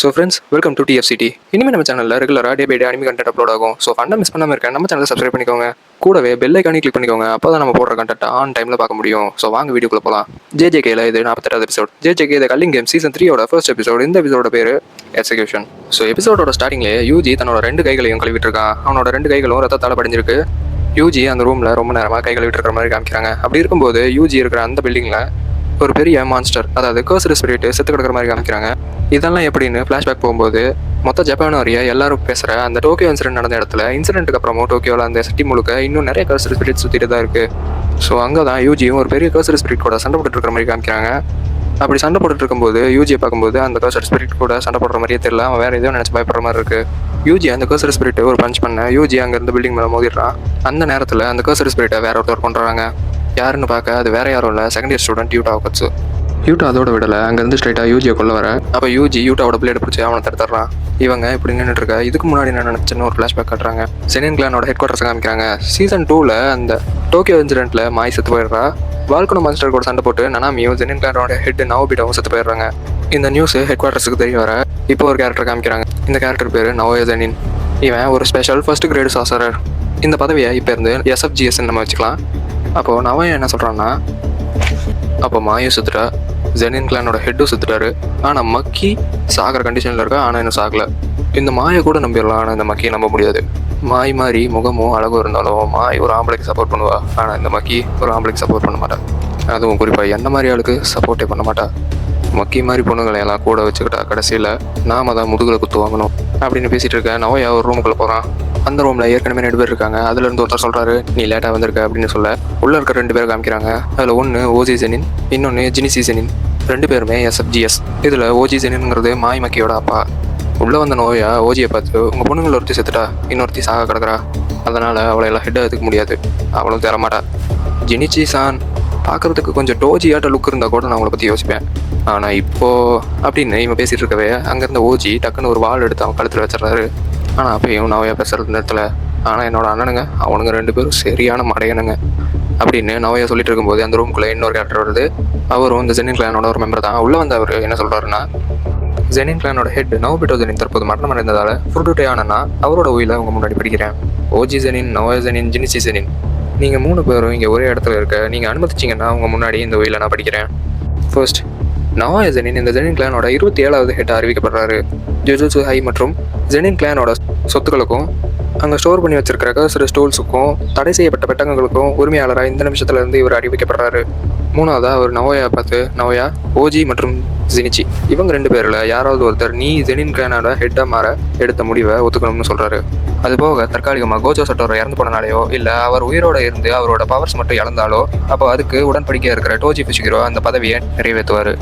So friends, welcome to TFCT. இனிமேல் நம்ம சேனலில் ரெகுலராக day by day anime content upload ஆகும். ஸோ ஃபண்டாக மிஸ் பண்ணாமல் இருக்க நம்ம சேனலை சப்ஸ்கிரைப் பண்ணிக்கோங்க. கூடவே பெல் ஐக்கானே கிளிக் பண்ணிக்கோங்க. அப்போ தான் நம்ம போடுற கண்டென்ட் ஆன் டைமில் பார்க்க முடியும். ஸோ வாங்க வீடியோக்குள்ள போகலாம். JJKல இது 48வது எபிசோட். JJK இது கல்லிங் கேம் சீசன் 3யோட ஃபர்ஸ்ட் எபிசோட். இந்த எபிசோட பேர் எக்ஸிகியூஷன். ஸோ எபிசோடோட ஸ்டார்டிங்லேயே யூஜி தன்னோட 2 கைகளையும் கழுவிட்டு இருக்கான். அவனோட 2 கைகளும் ரத்தத்தால் படிஞ்சிருக்கு. யூஜி அந்த ரூமில் ரொம்ப நேரமாக கை கழுவிட்டு இருக்கிற மாதிரி காமிக்கிறாங்க. அப்படி இருக்கும்போது யூஜி இருக்கிற அந்த பில்டிங்கில் ஒரு பெரிய மான்ஸ்டர், அதாவது கர்ஸ்டு ஸ்பிரிட் செத்து கிடக்கிற மாதிரி காமிக்கிறாங்க. இதெல்லாம் எப்படின்னு ஃப்ளாஷ்பேக் போகும்போது மொத்த ஜப்பான் அறிய எல்லாரும் பேசுகிற அந்த டோக்கியோ இன்சிடென்ட் நடந்த இடத்துல இன்சிடென்ட்டுக்கு அப்புறமும் டோக்கியோவில் அந்த சிட்டி முழுக்க இன்னும் நிறைய கர்ஸ்டு ஸ்பிரிட் சுற்றிட்டு தான் இருக்குது. ஸோ அங்கே தான் யூஜியும் ஒரு பெரிய கர்ஸ்டு ஸ்பிரிட் கூட சண்டை போட்டுட்டு இருக்கிற மாதிரி காமிக்கிறாங்க. அப்படி சண்டை போட்டுட்டு இருக்கும்போது யூஜியை பார்க்கும்போது அந்த கர்ஸ்டு ஸ்பிரிட் கூட சண்டை போடுற மாதிரியே தெரியல. அவன் வேறு எதுவும் நினச்சி பயப்படுற மாதிரி இருக்குது. யூஜி அந்த கர்ஸ்டு ஸ்பிரிட் ஒரு பஞ்ச் பண்ண யூஜி அங்கேருந்து பில்டிங் மேலே மோதிடுறான். அந்த நேரத்தில் அந்த கர்ஸ்டு ஸ்பிரிட்டை வேற ஒருத்தர் பண்ணுறாங்க. யாருன்னு பார்க்க அது வேற யாரும் இல்லை, செகண்ட் இயர் ஸ்டூடெண்ட் யூட்டா வச்சு. யூட்டா அதோட விடலை, அங்கேருந்து ஸ்ட்ரைட்டாக யூஜியை கொள்ள வர. அப்போ யூஜி யூட்டாவோட பிளேட் பிடிச்சி அவனை தடுத்துறான். இவங்க இப்படி நின்றுட்டு இருக்கா. இதுக்கு முன்னாடி நான் நினச்சேன்னு ஒரு ஃப்ளாஷ்பேக் காட்டுறாங்க. செனின் கிளானோட ஹெட் குவார்ட்டர்ஸ் காமிக்கிறாங்க. சீசன் 2ல் அந்த டோக்கியோ இன்சிடென்ட்டில் மாய் செத்து போயிடுறா. வால்கனோ மான்ஸ்டர் கூட சண்டை போட்டு நனாமியும் செனின் கிளானோட ஹெட் நவோபிட்டாவும் செத்து போயிடுறாங்க. இந்த நியூஸ் ஹெட் குவார்ட்டர்ஸுக்கு தெரிய வர இப்போ ஒரு கேரக்டர் காமிக்கிறாங்க. இந்த கேரக்டர் பேர் நவோயா ஜெனின். இவன் ஒரு ஸ்பெஷல் ஃபர்ஸ்ட் கிரேடு சாசரர். இந்த பதவியை இப்போ இருந்து SFGS நம்ம வச்சுக்கலாம். அப்போது நவோயா என்ன சொல்கிறான்னா, அப்போ மாயும் சுத்துட்டா, ஜெனின் கிளானோட ஹெட்டும் சுத்துட்டாரு. ஆனால் மக்கி சாகிற கண்டிஷனில் இருக்கா. ஆனால் இன்னும் சாகலை. இந்த மாயை கூட நம்பிடலாம், ஆனால் இந்த மக்கியை நம்ப முடியாது. மாய் மாதிரி முகமும் அழகும் இருந்தாலும் மாய் ஒரு ஆம்பளைக்கு சப்போர்ட் பண்ணுவா. ஆனால் இந்த மக்கி ஒரு ஆம்பளைக்கு சப்போர்ட் பண்ண மாட்டா. அதுவும் குறிப்பாக எந்த மாதிரி ஆளுக்கு சப்போர்ட்டே பண்ண மாட்டா. மக்கி மாதிரி பொண்ணுங்களை எல்லாம் கூட வச்சுக்கிட்டா கடைசியில் நாம தான் முதுகுல குத்து வாங்கணும் அப்படின்னு பேசிகிட்டு இருக்கேன். நவோயா ஒரு ரூமுக்குள்ளே போகிறான். அந்த ரூமில் ஏற்கனவே 2 பேர் இருக்காங்க. அதுலேருந்து ஒருத்தர் சொல்கிறாரு, நீ லேட்டாக வந்திருக்க அப்படின்னு சொல்ல உள்ளே இருக்க 2 பேர் காமிக்கிறாங்க. அதில் ஒன்று ஓஜி ஜெனின், இன்னொன்று ஜினிசி ஜெனின். 2 பேருமே SFGS. இதில் ஓஜி ஜெனின்ங்கிறது மாய் மக்கியோட அப்பா. உள்ளே வந்த நோயா ஓஜியை பார்த்து, உங்கள் பொண்ணுங்களை ஒருத்தி செத்துட்டா, இன்னொருத்தி சாக கிடக்குறா, அதனால் அவளை எல்லாம் ஹெட்டாக எடுத்துக்க முடியாது, அவளும் தரமாட்டா. ஜினிச்சி சான் பார்க்குறதுக்கு கொஞ்சம் டோஜியாட்ட லுக் இருந்தால் கூட நான் அவளை பற்றி யோசிப்பேன். ஆனால் இப்போது அப்படின்னு இவன் பேசிகிட்டு இருக்கவே அங்கேருந்த ஓஜி டக்குன்னு ஒரு வாள் எடுத்து அவன் கழுத்தில் வச்சிடறாரு. ஆனால் அப்பயும் நவையா பேசுகிறது நேரத்தில், ஆனால் என்னோட அண்ணனுங்க அவனுங்க 2 பேரும் சரியான மடையனுங்க அப்படின்னு நவையா சொல்லிட்டு இருக்கும்போது அந்த ரூமுக்குள்ளே இன்னொரு கேரக்டர் வருது. அவரும் இந்த ஜெனின் கிளானோட ஒரு மெம்பர் தான். உள்ளே வந்து அவர் என்ன சொல்கிறாருன்னா, ஜெனின் கிளானோட ஹெட் நவோபிட்டோ ஜெனின் தற்போது மரணம் அடைந்ததால் ஃபுர்டுட்டே ஆனனா அவரோட உயிரை அவங்க முன்னாடி படிக்கிறேன். ஓஜி ஜெனின், நவோயா ஜெனின், ஜினிசி ஜெனின், நீங்கள் 3 பேரும் இங்கே ஒரே இடத்துல இருக்க நீங்கள் அனுமதிச்சிங்கன்னா அவங்க முன்னாடி இந்த உயிரை நான் படிக்கிறேன். ஃபர்ஸ்ட், நவோயா ஜெனின் இந்த ஜெனின் கிளானோட 27வது ஹெட்டாக அறிவிக்கப்படுறாரு. ஜுஜுட்சு ஹை மற்றும் ஜெனின் கிளானோட சொத்துக்களுக்கும் அங்கே ஸ்டோர் பண்ணி வச்சிருக்கிற கர்சர் ஸ்டோல்ஸுக்கும் தடை செய்யப்பட்ட பெட்டகங்களுக்கும் உரிமையாளராக இந்த நிமிஷத்துலேருந்து இவர் அறிவிக்கப்படுறாரு. 3வதாக அவர் நவோயா பார்த்து, நவோயா, ஓஜி மற்றும் ஜினிச்சி இவங்க 2 பேரில் யாராவது ஒருத்தர் நீ ஜெனின் கிளானோட ஹெட்டாக மாற எடுத்த முடிவை ஒத்துக்கணும்னு சொல்கிறாரு. அதுபோக தற்காலிகமாக கோஜோ சட்டோரை இறந்து போனனாலேயோ இல்லை அவர் உயிரோட இருந்து அவரோட பவர்ஸ் மட்டும் இழந்தாலோ அப்போ அதுக்கு உடன்படிக்கையாக இருக்கிற டோஜி ஃபிஷிகிரோ அந்த பதவியை நிறைவேற்றுவார்.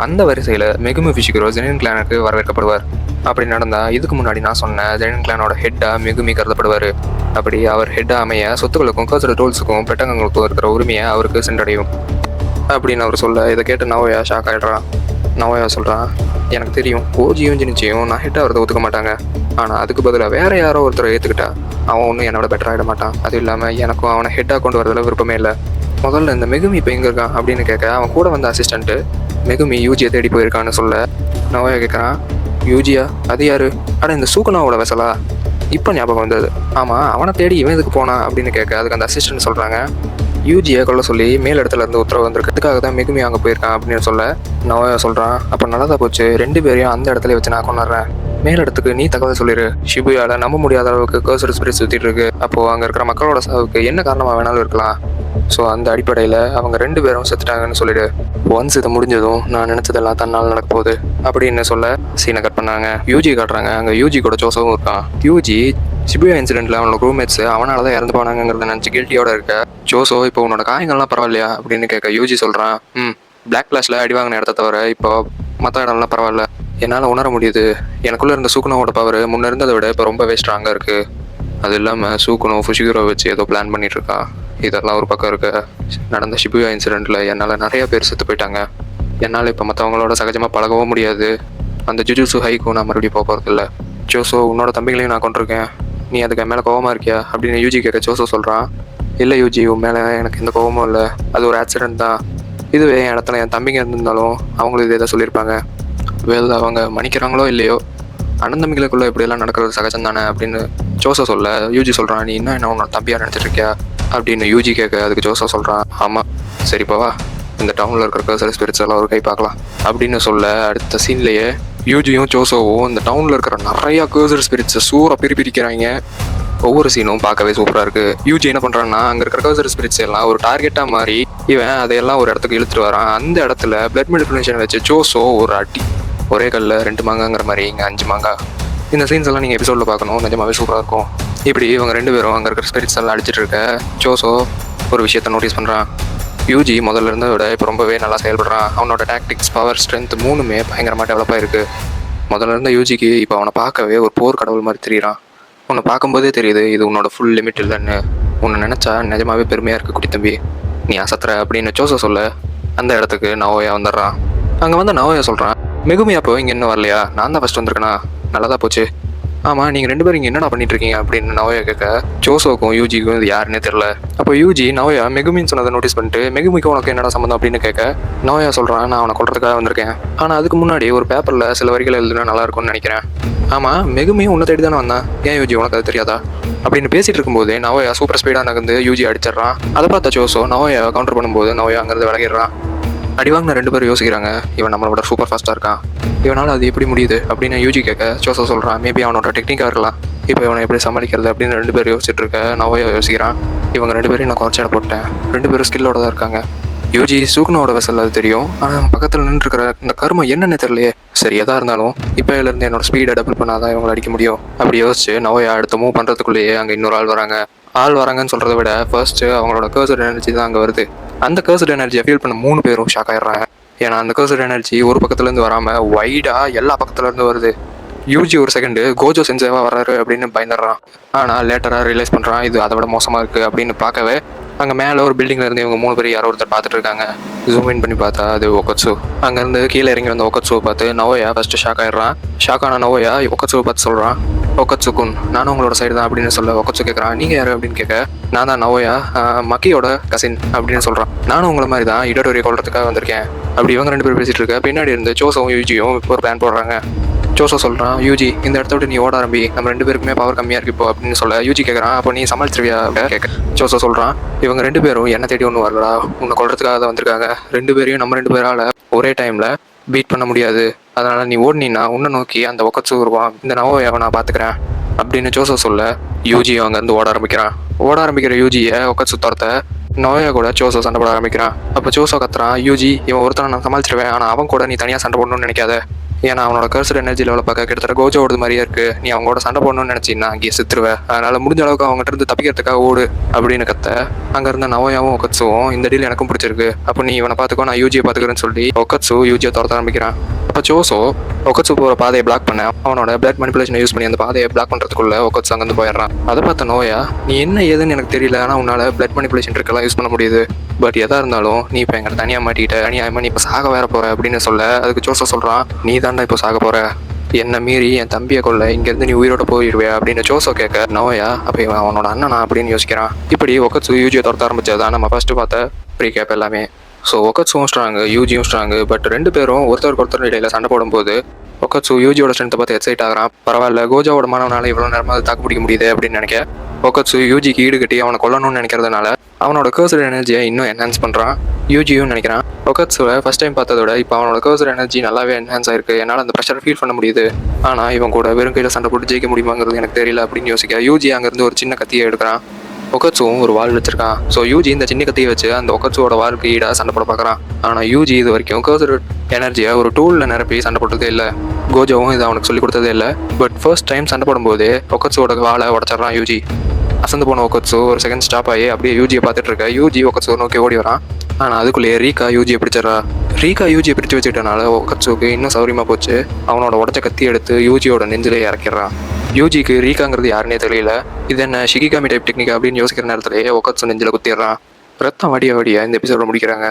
அந்த வரிசையில் மெகுமி ஃபிஷிகிரோ ஜெனின் கிளானுக்கு வரவேற்கப்படுவார். அப்படி நடந்தால் இதுக்கு முன்னாடி நான் சொன்ன ஜெனின் கிளானோட ஹெட்டாக மெகுமி கருதப்படுவார். அப்படி அவர் ஹெட்டாக அமைய சொத்துக்களுக்கும் கர்சர் டோல்ஸுக்கும் பெட்டகங்களுக்கும் இருக்கிற உரிமையை அவருக்கு சென்றடையும் அப்படின்னு அவர் சொல்ல, இதை கேட்டு நவோயா ஷாக் ஆகிடுறான். நவோயா சொல்கிறான், எனக்கு தெரியும் ஓஜியும் ஜினிச்சியும் நான் ஹெட்டாக வரதை ஒத்துக்க மாட்டாங்க. ஆனால் அதுக்கு பதிலாக வேறு யாரோ ஒருத்தரை ஏற்றுக்கிட்டா அவன் ஒன்றும் என்னோட பெட்டர் ஆகிட மாட்டான். அது இல்லாமல் எனக்கும் அவனை ஹெட்டாக கொண்டு வரதில் விருப்பமே இல்லை. முதல்ல இந்த மெகுமி இப்போ எங்கே இருக்கான் அப்படின்னு கேட்க அவன் கூட வந்த அசிஸ்டண்ட்டு மெகுமி யூஜியை தேடி போயிருக்கான்னு சொல்ல, நவோயா கேட்குறான், யூஜியா அது யாரு? ஆனால் இந்த சூக்கனாவோட வெசலா? இப்போ ஞாபகம் வந்தது. ஆமாம், அவனை தேடி இவன் எதுக்கு போனான் அப்படின்னு கேட்க அதுக்கு அந்த அசிஸ்டன்ட் சொல்கிறாங்க, யூஜியை கொள்ள சொல்லி மேல் இடத்துல இருந்து உத்தரவு வந்திருக்கு, அதுக்காக தான் மெகுமி அங்கே போயிருக்கான் அப்படின்னு சொல்ல, நவோயா சொல்கிறான், அப்போ நல்லதாக போச்சு, 2 பேரையும் அந்த இடத்துல வச்சு நான் கொண்டாடுறேன். மேல் இடத்துக்கு நீ தகவல் சொல்லிடு. ஷிபுயால நம்ப முடியாத அளவுக்கு கர்சர் ஸ்பிரிட் சுற்றிட்டு இருக்கு. அப்போது அங்கே இருக்கிற மக்களோட சாவுக்கு என்ன காரணமாக வேணாலும் இருக்கலாம். ஸோ அந்த அடிப்படையில் அவங்க 2 பேரும் செத்துட்டாங்கன்னு சொல்லிடு. ஒன்ஸ் இதை முடிஞ்சதும் நான் நினச்சதெல்லாம் தன்னால் நடக்க போகுது அப்படின்னு சொல்ல சீனை கட் பண்ணாங்க. யூஜி காட்டுறாங்க. அங்கே யூஜி கூட ஜோசவும் இருக்கான். யூஜி ஷிபுயா இன்சிடென்ட்டில் அவனோட ரூம்மேட்ஸ் அவனால தான் இறந்து போனாங்கிறத நினச்சி கில்ட்டியோட இருக்க. ஜோசோ இப்போ உன்னோட காயங்கள்லாம் பரவாயில்லையா அப்படின்னு கேட்க யூஜி சொல்கிறான், பிளாக் கிளாஷில் அடி வாங்கின இடத்த தவிர இப்போ மற்ற இடம்லாம் பரவாயில்ல. என்னால் உணர முடியுது, எனக்குள்ளே இருந்த சூக்குனோட பவர் முன்னே இருந்ததை விட இப்போ ரொம்பவே ஸ்ட்ராங்காக இருக்குது. அது இல்லாமல் சூக்குனோ ஃபுஷிகுரோ வச்சு ஏதோ பிளான் பண்ணிட்டு இருக்கான். இதெல்லாம் ஒரு பக்கம் இருக்க, நடந்த ஷிபுயா இன்சிடெண்ட்டில் என்னால் நிறைய பேர் செத்து போயிட்டாங்க. என்னால் இப்போ மற்றவங்களோட சகஜமாக பழகவும் முடியாது. அந்த ஜுஜுட்சு ஹைக்கும் நான் மறுபடியும் போக போகிறதில்ல. ஜோசோ, உன்னோட தம்பிகளையும் நான் கொண்டிருக்கேன், நீ அதுக்கு மேலே கோவமாக இருக்கியா அப்படின்னு யூஜி கேட்க ஜோசோ சொல்கிறான். இல்லை யூஜி, உன் மேலே எனக்கு எந்த கோவமும் இல்லை, அது ஒரு ஆக்சிடென்ட் தான். இதுவே என் இடத்துல என் தம்பிங்க இருந்திருந்தாலும் அவங்களும் இதே தான் சொல்லியிருப்பாங்க. அவங்க மன்னிக்கிறாங்களோ இல்லையோ, அண்ணன் தம்பிகளுக்குள்ளே இப்படியெல்லாம் நடக்கிறது சகஜம் தானே அப்படின்னு ஜோசோ சொல்ல யூஜி சொல்கிறான், நீ என்ன உன்னோட தம்பியாக நினச்சிட்டு இருக்கியா அப்படின்னு யூஜி கேட்க அதுக்கு ஜோசோ சொல்கிறான், ஆமாம் சரிப்பாவா, இந்த டவுனில் இருக்கிற கர்சர் ஸ்பிரிட்ஸ் எல்லாம் ஒரு கை பார்க்கலாம் அப்படின்னு சொல்ல அடுத்த சீன்லேயே யூஜியும் ஜோசோவும் இந்த டவுனில் இருக்கிற நிறையா கர்சர் ஸ்பிரிட்ஸை சூறாக பிரிக்கிறாங்க. ஒவ்வொரு சீனும் பார்க்கவே சூப்பராக இருக்குது. யூஜி என்ன பண்ணுறான்னா, அங்கே இருக்கிற கர்சர் ஸ்பிரிட்ஸ் எல்லாம் ஒரு டார்கெட்டாக மாறி இவன் அதையெல்லாம் ஒரு இடத்துக்கு இழுத்துட்டு வரான். அந்த இடத்துல பிளட் மெடிபிளேஷன் வச்சு ஜோசோ ஒரு அடி, ஒரே கல்ல 2 மாங்காங்கிற மாதிரி இங்கே 5 மாங்காய். இந்த சீன்ஸ் எல்லாம் நீங்கள் எபிசோடில் பார்க்கணும், நிஜமாவே சூப்பராக இருக்கும். இப்படி இவங்க 2 பேரும் அங்கே இருக்கிற ஸ்பிரிட்ஸ் எல்லாம் அடிச்சிட்டு இருக்க ஜோசோ ஒரு விஷயத்த நோட்டீஸ் பண்ணுறான். யூஜி முதல்ல இருந்ததை விட இப்போ ரொம்பவே நல்லா செயல்படுறான். அவனோட டாக்டிக்ஸ், பவர், ஸ்ட்ரென்த் 3மே பயங்கரமாக டெவலப் ஆகிருக்கு. முதல்ல இருந்த யூஜிக்கு இப்போ அவனை பார்க்கவே ஒரு போர் கடவுள் மாதிரி தெரியுறான். உன்னை பார்க்கும்போதே தெரியுது இது உன்னோட ஃபுல் லிமிட் இல்லைன்னு. உன்னை நினச்சா நிஜமாவே பெருமையாக இருக்குது குட்டி தம்பி, நீ அசத்துற அப்படின்னு ஜோசோ சொல்ல அந்த இடத்துக்கு நவோயா வந்துடுறான். அங்கே வந்து நவோயா சொல்கிறான், மெகுமி அப்போ இங்கே இன்னும் வரலையா, நான் தான் ஃபஸ்ட் வந்திருக்கேனா, நல்லதா போச்சு. ஆமாம், நீங்கள் 2 பேரும் இங்கே என்னடா பண்ணிட்டு இருக்கீங்க அப்படின்னு நவோயா கேட்க ஜோசோக்கும் யூஜிக்கும் இது யாருன்னே தெரில. அப்போ யூஜி நவோயா மெகுமின்னு சொன்னதை நோட்டீஸ் பண்ணிட்டு, மெகுமிக்கு உனக்கு என்னடா சம்மந்தம் அப்படின்னு கேட்க நவோயா சொல்கிறான், நான் அவனை கொல்றதுக்காக வந்திருக்கேன், ஆனால் அதுக்கு முன்னாடி ஒரு பேப்பரில் சில வரிகள் எழுதுனா நல்லா இருக்கும்னு நினைக்கிறேன். ஆமாம், மெகுமியும் உன்னை தேடி தானே வந்தான், ஏன் யூஜி உனக்கு அது தெரியாதா அப்படின்னு பேசிகிட்டு இருக்கும்போதே நவோயா சூப்பர் ஸ்பீடாக நகர்ந்து யூஜி அடிச்சிடறான். அதை பார்த்த ஜோசோ நவோயா கவுண்டர் பண்ணும்போது நவோயா அங்கேருந்து விலகிடுறான். அடிவாங்க 2 பேரும் யோசிக்கிறாங்க, இவன் நம்மளோட சூப்பர் ஃபாஸ்ட்டாக இருக்கான், இவனால் அது எப்படி முடியுது அப்படின்னு யூஜி கேட்க ஜோசோ சொல்கிறான், மேபி அவனோட டெக்னிக்காக இருக்கலாம், இப்போ இவனை எப்படி சமாளிக்கிறது அப்படின்னு 2 பேரும் யோசிச்சுட்டு இருக்க நவோயா யோசிக்கிறான், இவங்க 2 பேரையும் நான் குறைச்சாட போட்டேன், 2 பேரும் ஸ்கில்லோட தான் இருக்காங்க. யூஜி சூக்னோட வெசல் அது தெரியும், ஆனால் பக்கத்தில் நின்றுருக்கிற இந்த கர்மம் என்னென்னு தெரியலையே, சரி எதாக இருந்தாலும் இப்போ இருந்து என்னோட ஸ்பீடை டபுள் பண்ணாதான் இவங்களை அடிக்க முடியும் அப்படி யோசிச்சு நவோயா அடுத்த மூவ் பண்ணுறதுக்குள்ளேயே அங்கே இன்னொரு ஆள் வராங்கன்னு சொல்கிறத விட ஃபர்ஸ்ட்டு அவங்களோட கர்சர் எனர்ஜி தான் அங்கே வருது. அந்த கர்சர் எனர்ஜியை ஃபீல் பண்ண 3 பேரும் ஷாக் ஆகிடுறாங்க. ஏன்னா அந்த கர்சர் எனர்ஜி ஒரு பக்கத்துலேருந்து வராமல் வைடாக எல்லா பக்கத்துலேருந்து வருது. யூஜி ஒரு செகண்டு கோஜோ சென்சேவா வராரு அப்படின்னு பயந்துடுறான். ஆனால் லேட்டராக ரியலைஸ் பண்ணுறான் இது அதை விட மோசமாக இருக்குது அப்படின்னு பார்க்கவே அங்கே மேலே ஒரு பில்டிங்கில் இருந்து இவங்க 3 பேர் யாரோ ஒருத்தர் பார்த்துட்டு இருக்காங்க. ஜூம் இன் பண்ணி பார்த்தா அது ஒக்கட்சு. அங்கேருந்து கீழே இறங்கி வந்த ஒக்கட்சுவை பார்த்து நவோயா ஃபஸ்ட்டு ஷாக் ஆகிடுறான். ஷாக் ஆன நவோயா ஒக்கட்சுவை பார்த்து சொல்கிறான், ஒக்கட்சுக்குன் நானும் உங்களோட சைடு தான் அப்படின்னு சொல்ல ஒக்கட்சு கேட்குறான், நீங்கள் யார் அப்படின்னு கேட்க நான் தான் நவோயா, மக்கியோட கசின் அப்படின்னு சொல்கிறான். நானும் உங்களை மாதிரி தான் இடடோரியை கொள்றதுக்காக வந்திருக்கேன் அப்படி இவங்க 2 பேர் பேசிகிட்டு இருக்க பின்னாடி இருந்து ஜோசோவும் யூஜியும் ஒரு பிளான் போடுறாங்க. ஜோசோ சொல்கிறான், யூஜி இந்த இடத்த விட்டு நீ ஓட ஆரம்பி, நம்ம 2 பேருக்குமே பவர் கம்மியாக இருக்கு இப்போ அப்படின்னு சொல்ல யூஜி கேட்குறான், அப்போ நீ சமாளிச்சிருவியா கேட்க ஜோசோ சொல்கிறான், இவங்க 2 பேரும் என்ன தேடி ஒன்றும் வரலடா, உன்னை கொள்றதுக்காக தான் வந்திருக்காங்க, 2 பேரையும் நம்ம 2 பேரால் ஒரே டைமில் பீட் பண்ண முடியாது, அதனால் நீ ஓடினா உன்னை நோக்கி அந்த ஒக்கட்சு வருவான், இந்த நவோயாவை நான் பார்த்துக்கிறேன் அப்படின்னு ஜோசோ சொல்ல யூஜி அங்கேருந்து ஓட ஆரம்பிக்கிற யூஜியை ஒக்கட்சு துரத்த நவோயா கூட ஜோசோ சண்டை போட ஆரம்பிக்கிறான். அப்போ ஜோசோ கத்துறான், யூஜி இவன் ஒருத்தனை நான் சமாளிச்சிருவேன், ஆனால் அவன் கூட நீ தனியாக சண்டை போடணும்னு நினைக்காத, ஏன்னா அவனோட கர்சர் எனர்ஜி லெவலை பார்க்க கிட்டத்தட்ட கோஜோ ஓடுது மாதிரியே இருக்குது, நீ அவங்களோட சண்டை போடணும்னு நினச்சின்னா அங்கேயே செத்துருவேன், அதனால் முடிஞ்ச அளவுக்கு அவங்ககிட்ட இருந்து தப்பிக்கிறதுக்காக ஓடு அப்படின்னு கத்த அங்கே இருந்த நவோயாவும் ஒக்கட்சுவும் இந்த டீல் எனக்கும் பிடிச்சிருக்கு, அப்போ நீ இவனை பார்த்துக்கோ நான் யூஜியை பார்த்துக்கிறேன்னு சொல்லி ஒக்கட்சு யூஜியை துரத்த ஆரம்பிக்கிறான். அப்போ ஜோசோ ஒக்கட்சு போகிற பாதையை பிளாக் பண்ண அவனோட பிளட் மனிபுலேஷனை யூஸ் பண்ணி அந்த பாதையை பிளாக் பண்ணுறதுக்குள்ள ஒக்கட்சு அங்கேருந்து போயிடுறான். அதை பார்த்த நோயா, நீ என்ன ஏதுன்னு எனக்கு தெரியல, ஆனால் உன்னால் பிளட் மனிபுலேஷன் இருக்கலாம் யூஸ் பண்ண முடியுது, பட் எதாக இருந்தாலும் நீ இப்போ எங்களை தனியாக மாட்டிக்கிட்ட, தனியாக நீ இப்போ சாக வேற போகிற அப்படின்னு சொல்ல அதுக்கு ஜோசோ சொல்கிறான், நீ தாண்டா இப்போ சாக போகிற, என்னை மீறி என் தம்பியை கொள்ள இங்கேருந்து நீ உயிரோட போயிடுவே அப்படின்னு ஜோசோ கேட்க நோயா அப்போ இவன் அவனோட அண்ணனா அப்படின்னு யோசிக்கிறான். இப்படி ஒக்கட்சு யூஜியை துரத்த ஆரம்பிச்சதான் நம்ம ஃபஸ்ட்டு பார்த்த ப்ரீ கேப் எல்லாமே. ஸோ ஒக்கட்சுவும் ஸ்ட்ராங்கு யூஜியும் ஸ்ட்ராங்கு, பட் 2 பேரும் ஒருத்தர் இடையில சண்டை போடும்போது ஒக்கட்சு யூஜியோட ஸ்ட்ரென்த்தை பார்த்து எக்ஸைட் ஆகிறான். பரவாயில்ல, கோஜாவோட மாணவனால இவ்வளோ நேரமாக தாக்கு பிடிக்க முடியுது அப்படின்னு நினைக்க ஒக்கட்சு யூஜிக்கு ஈடு கட்டி அவனை கொல்லணும்னு நினைக்கிறதுனால அவனோட கர்சர் எனர்ஜியை இன்னும் என்ஹான்ஸ் பண்ணுறான். யூஜியும் நினைக்கிறான், ஒக்கட்சுவை ஃபஸ்ட் டைம் பார்த்ததோட இப்போ அவனோட கர்சர் எனர்ஜி நல்லாவே என்ஹான்ஸ் ஆயிருக்கு, என்னால் அந்த ப்ரெஷரை ஃபீல் பண்ண முடியுது, ஆனால் இவன் கூட வெறும் கையில் சண்டை போட்டு ஜெயிக்க முடியுமாங்கிறது எனக்கு தெரியல அப்படின்னு யோசிக்க யூஜி அங்கேருந்து ஒரு சின்ன கத்தியை எடுக்கிறான். ஒக்கட்சுவும் ஒரு வால் வச்சிருக்கான். ஸோ யூஜி இந்த சின்ன கத்தியை வச்சு அந்த ஒக்கட்சுவோட வாளுக்கு ஈடாக சண்டை போட பார்க்குறான். ஆனால் யூஜி இது வரைக்கும் கர்சர் எனர்ஜியை ஒரு டூலில் நிரப்பி சண்டை போட்டதே இல்லை. கோஜோவும் இதை அவனுக்கு சொல்லிக் கொடுத்ததே இல்லை. பட் ஃபர்ஸ்ட் டைம் சண்டை போடும்போதே ஒக்கட்சுவோட வாளை உடச்சிட்றான் யூஜி. அசந்து போன ஒக்கட்சு ஒரு செகண்ட் ஸ்டாப் ஆகி அப்படியே யூஜியை பார்த்துட்டு இருக்க யூஜி ஒக்கட்சு நோக்கி ஓடி வரான். ஆனால் அதுக்குள்ளேயே ரீகா யூஜியை பிடிச்சிடறா. ரீகா யூஜியை பிடிச்சி வச்சுட்டனால ஒக்கட்சுக்கு இன்னும் சௌரியமாக போச்சு. அவனோட உடச்ச கத்தி எடுத்து யூஜியோட நெஞ்சிலே இறக்கிடுறான். யூஜிக்கு ரீகாங்கிறது யாருன்னே தெரியல. இது என்ன ஷிகிகாமி டைப் டெக்னிக் அப்படின்னு யோசிக்கிற நேரத்திலேயே ஒக்கத்சு நெஞ்சில் குத்திடுறான். ரத்தம் வடிய வடிய இந்த எபிசோட முடிக்கிறாங்க.